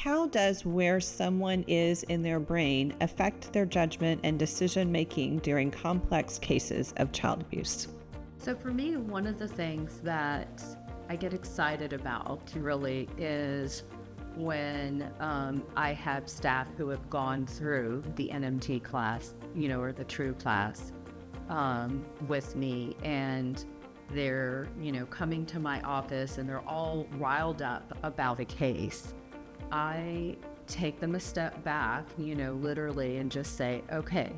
how does where someone is in their brain affect their judgment and decision making during complex cases of child abuse? So for me, one of the things that I get excited about really is when I have staff who have gone through the NMT class, or the TRU class with me, and they're, coming to my office and they're all riled up about a case. I take them a step back, literally, and just say, okay,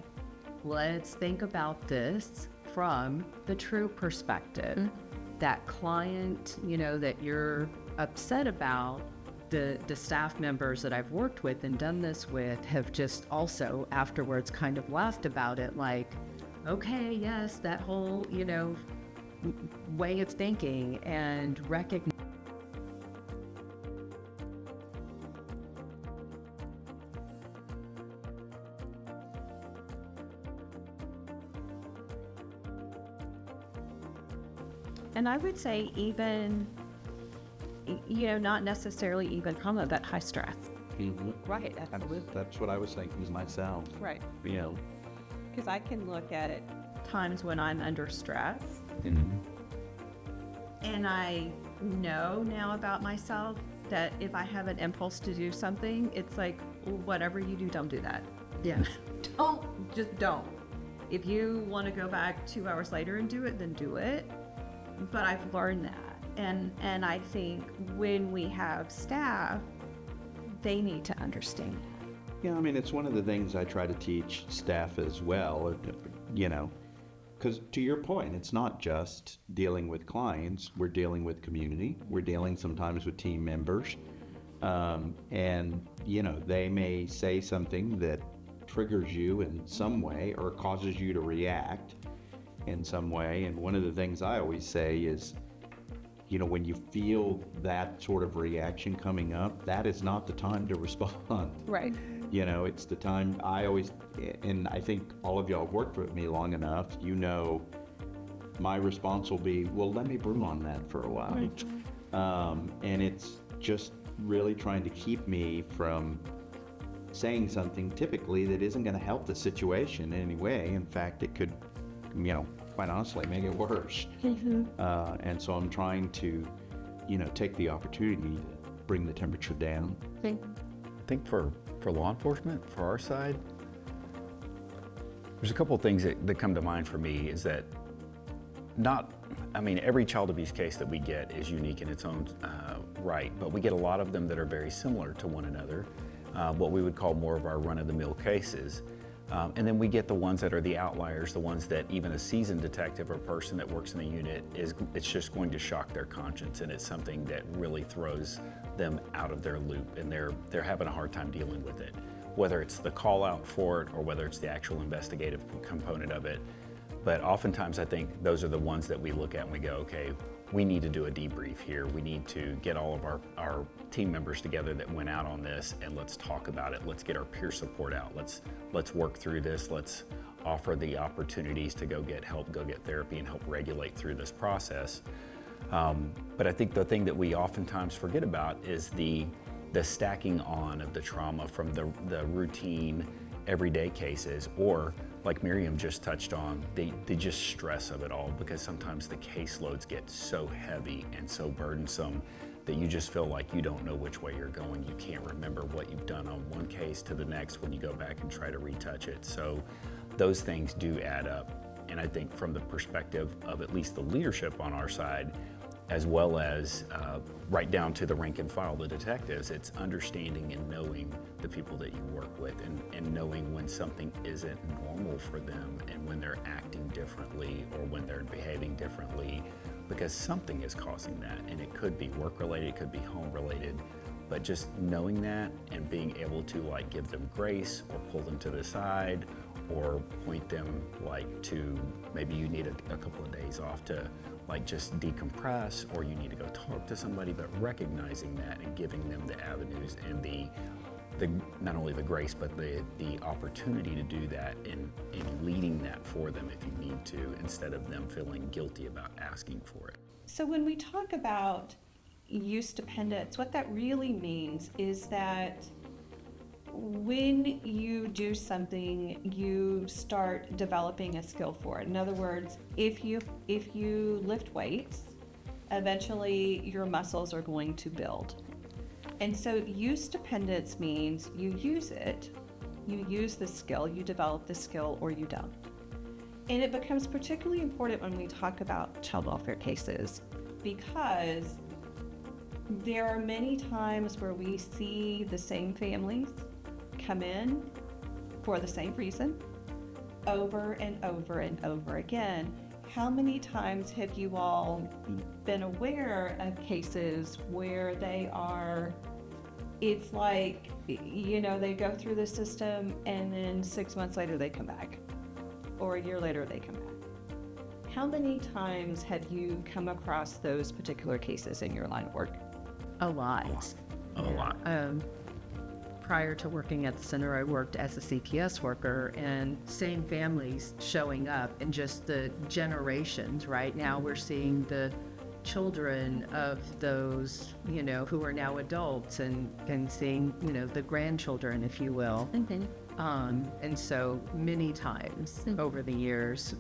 let's think about this from the TRU perspective. Mm-hmm. That client, that you're upset about, the staff members that I've worked with and done this with have just also afterwards kind of laughed about it, like, okay, yes, that whole, way of thinking and recognize. And I would say even, not necessarily even trauma, but high stress. Mm-hmm. Right, absolutely. That's what I was thinking myself. Right. Because I can look at it times when I'm under stress. Mm-hmm. And I know now about myself that if I have an impulse to do something, it's like, whatever you do, don't do that. Yeah. Don't. If you want to go back 2 hours later and do it, then do it. But I've learned that. And I think when we have staff, they need to understand that. Yeah, it's one of the things I try to teach staff as well, because to your point, it's not just dealing with clients. We're dealing with community. We're dealing sometimes with team members. And, they may say something that triggers you in some way or causes you to react in some way. And one of the things I always say is, when you feel that sort of reaction coming up, that is not the time to respond. Right. It's the time and I think all of y'all have worked with me long enough, my response will be, well, let me brew on that for a while. Mm-hmm. And it's just really trying to keep me from saying something typically that isn't going to help the situation in any way. In fact, it could, quite honestly, make it worse. Mm-hmm. And so I'm trying to, take the opportunity to bring the temperature down. I think for law enforcement, for our side, there's a couple of things that come to mind for me is that every child abuse case that we get is unique in its own right, but we get a lot of them that are very similar to one another, what we would call more of our run-of-the-mill cases. And then we get the ones that are the outliers, the ones that even a seasoned detective or person that works in the unit it's just going to shock their conscience, and it's something that really throws them out of their loop, and they're having a hard time dealing with it, whether it's the call out for it or whether it's the actual investigative component of it. But oftentimes I think those are the ones that we look at and we go, okay, we need to do a debrief here. We need to get all of our team members together that went out on this, and let's talk about it. Let's get our peer support out. Let's work through this. Let's offer the opportunities to go get help, go get therapy, and help regulate through this process. But I think the thing that we oftentimes forget about is the stacking on of the trauma from the routine everyday cases, or like Miriam just touched on, the just stress of it all, because sometimes the caseloads get so heavy and so burdensome that you just feel like you don't know which way you're going. You can't remember what you've done on one case to the next when you go back and try to retouch it. So those things do add up. And I think from the perspective of at least the leadership on our side, as well as right down to the rank and file, the detectives, it's understanding and knowing the people that you work with, and knowing when something isn't normal for them and when they're acting differently or when they're behaving differently, because something is causing that. And it could be work related, it could be home related, but just knowing that and being able to give them grace or pull them to the side or point them to maybe you need a couple of days off to just decompress, or you need to go talk to somebody, but recognizing that and giving them the avenues and the not only the grace, but the opportunity to do that, and leading that for them if you need to, instead of them feeling guilty about asking for it. So when we talk about use dependence, what that really means is that when you do something, you start developing a skill for it. In other words, if you lift weights, eventually your muscles are going to build. And so use dependence means you use it, you use the skill, you develop the skill, or you don't. And it becomes particularly important when we talk about child welfare cases, because there are many times where we see the same families come in for the same reason over and over and over again. How many times have you all been aware of cases where it's like, they go through the system and then 6 months later they come back, or a year later they come back? How many times have you come across those particular cases in your line of work? A lot. A lot. Prior to working at the center, I worked as a CPS worker, and same families showing up, and just the generations. Right now we're seeing the children of those, who are now adults, and seeing, the grandchildren, if you will. And so many times over the years,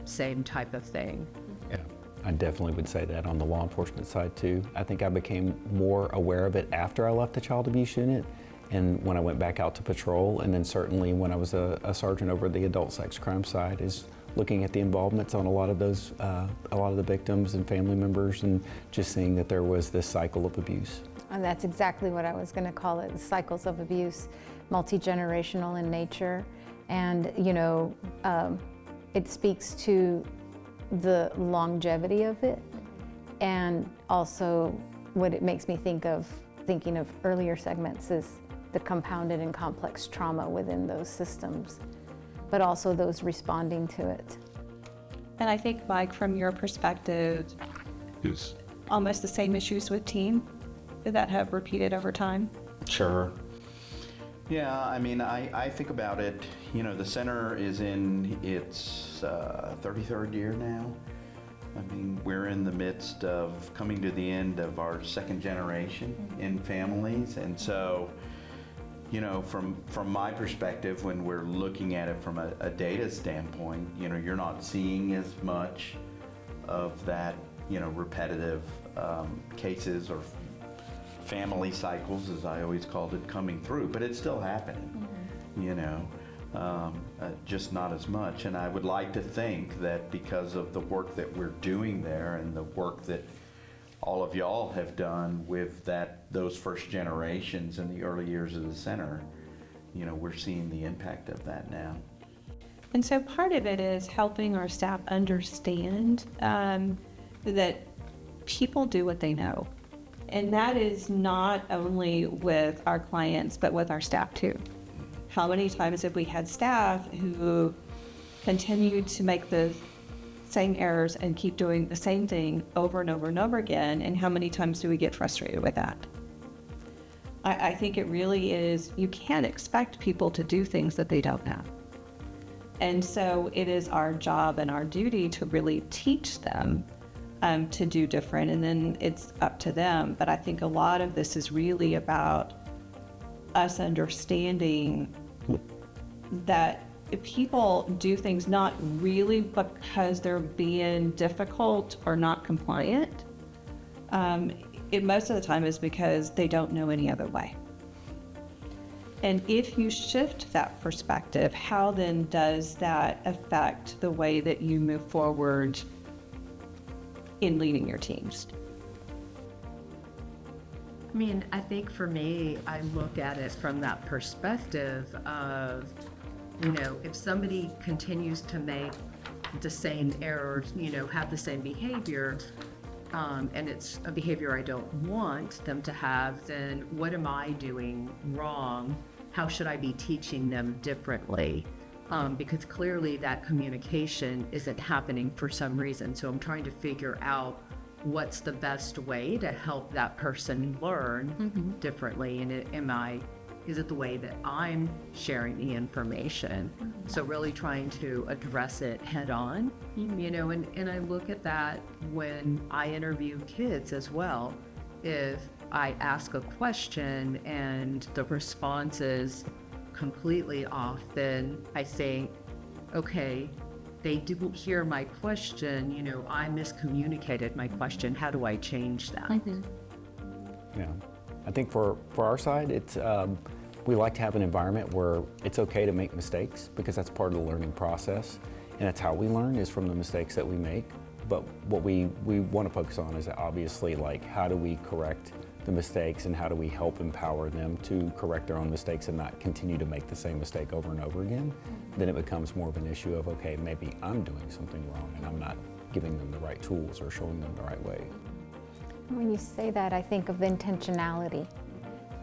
same type of thing. Yeah, I definitely would say that on the law enforcement side too. I think I became more aware of it after I left the child abuse unit, and when I went back out to patrol, and then certainly when I was a sergeant over the adult sex crime side, is looking at the involvements on a lot of those, a lot of the victims and family members, and just seeing that there was this cycle of abuse. And that's exactly what I was going to call it, cycles of abuse, multi-generational in nature. And, it speaks to the longevity of it, and also what it makes me thinking of earlier segments is the compounded and complex trauma within those systems, but also those responding to it. And I think, Mike, from your perspective, Yes. almost the same issues with teen that have repeated over time? Sure. Yeah, I think about it, the center is in its 33rd year now. We're in the midst of coming to the end of our second generation in families, and so, from my perspective, when we're looking at it from a data standpoint, you're not seeing as much of that, repetitive cases or family cycles, as I always called it, coming through, but it's still happening, just not as much. And I would like to think that because of the work that we're doing there and the work that all of y'all have done with those first generations in the early years of the center, we're seeing the impact of that now. And so part of it is helping our staff understand that people do what they know. And that is not only with our clients, but with our staff too. How many times have we had staff who continue to make the same errors and keep doing the same thing over and over and over again? And how many times do we get frustrated with that? I think it really is, you can't expect people to do things that they don't know. And so it is our job and our duty to really teach them to do different, and then it's up to them. But I think a lot of this is really about us understanding that if people do things not really because they're being difficult or not compliant, it most of the time is because they don't know any other way. And if you shift that perspective, how then does that affect the way that you move forward in leading your teams? I think for me, I look at it from that perspective of, if somebody continues to make the same errors, have the same behavior, and it's a behavior I don't want them to have, then what am I doing wrong? How should I be teaching them differently? Because clearly that communication isn't happening for some reason. So I'm trying to figure out what's the best way to help that person learn differently. And is it the way that I'm sharing the information? So really trying to address it head on, and I look at that when I interview kids as well. if I ask a question and the response is completely off, then I say, okay, they didn't hear my question, you know, I miscommunicated my question. How do I change that? Yeah, I think for our side, it's we like to have an environment where it's okay to make mistakes because that's part of the learning process, and that's how we learn is from the mistakes that we make. But what we want to focus on is obviously like how do we correct the mistakes and how do we help empower them to correct their own mistakes and not continue to make the same mistake over and over again. Then it becomes more of an issue of, okay, maybe I'm doing something wrong and I'm not giving them the right tools or showing them the right way. When you say that, I think of intentionality.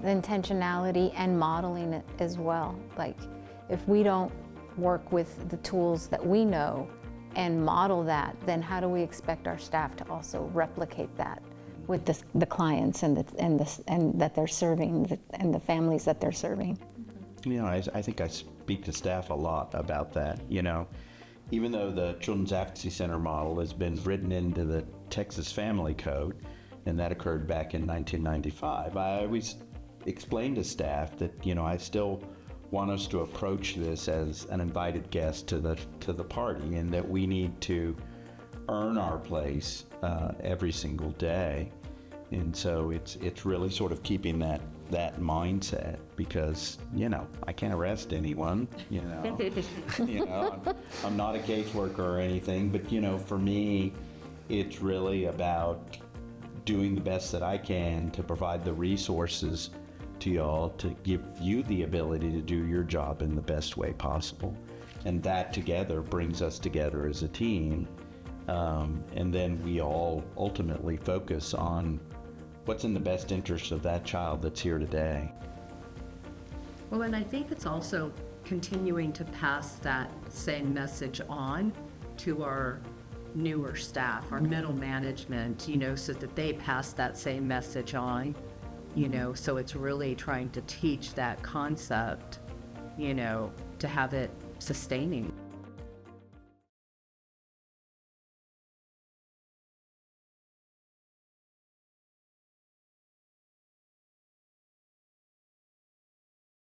The intentionality and modeling it as well. Like, if we don't work with the tools that we know and model that, then how do we expect our staff to also replicate that with the clients and that they're serving and the families that they're serving? You know, I think I speak to staff a lot about that. You know, even though the Children's Advocacy Center model has been written into the Texas Family Code, and that occurred back in 1995, I always explain to staff that, you know, I still want us to approach this as an invited guest to the party, and that we need to earn our place every single day. And so it's really sort of keeping that mindset, because, you know, I can't arrest anyone, you know. You know, I'm not a caseworker or anything, but, you know, for me, it's really about doing the best that I can to provide the resources to y'all to give you the ability to do your job in the best way possible. And that together brings us together as a team. And then we all ultimately focus on what's in the best interest of that child that's here today. Well, and I think it's also continuing to pass that same message on to our newer staff, our middle management, you know, so that they pass that same message on, you know, so it's really trying to teach that concept, you know, to have it sustaining.